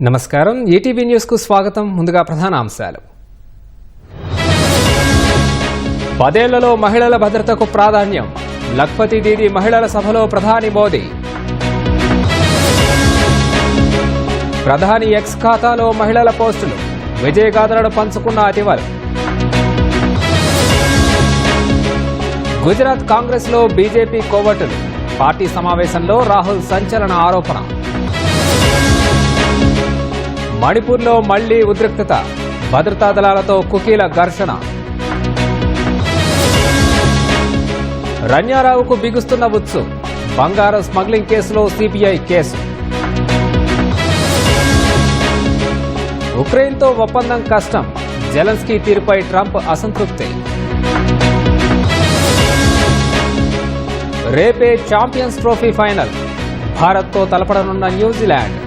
నమస్కారం ETV news కు స్వాగతం. ముందుగా ప్రధాన అంశాలు. 10 ఏళ్లలో మహిళల భద్రతకు ప్రాధాన్యం. లఖ్పతి దీదీ మహిళల సభలో ప్రధాని మోదీ. ప్రధాని ఎక్స్ ఖాతాలో మహిళల పోస్టులు. విజయగాథలను పంచుకున్న అతివల్. గుజరాత్ కాంగ్రెస్ లో బీజేపీ కోవటులు. పార్టీ సమావేశంలో రాహుల్ సంచలన ఆరోపణ. మణిపూర్లో మళ్లీ ఉద్రిక్తత. భద్రతా దళాలతో కుకీల ఘర్షణ. రన్యారావుకు బిగుస్తున్న ఉత్సు. బంగారం స్మగ్లింగ్ కేసులో సిబిఐ కేసు. ఉక్రెయిన్తో ఒప్పందం కష్టం. జెలెన్స్కీ తీరుపై ట్రంప్ అసంతృప్తి. రేపే ఛాంపియన్స్ ట్రోఫీ ఫైనల్. భారత్తో తలపడనున్న న్యూజిలాండ్.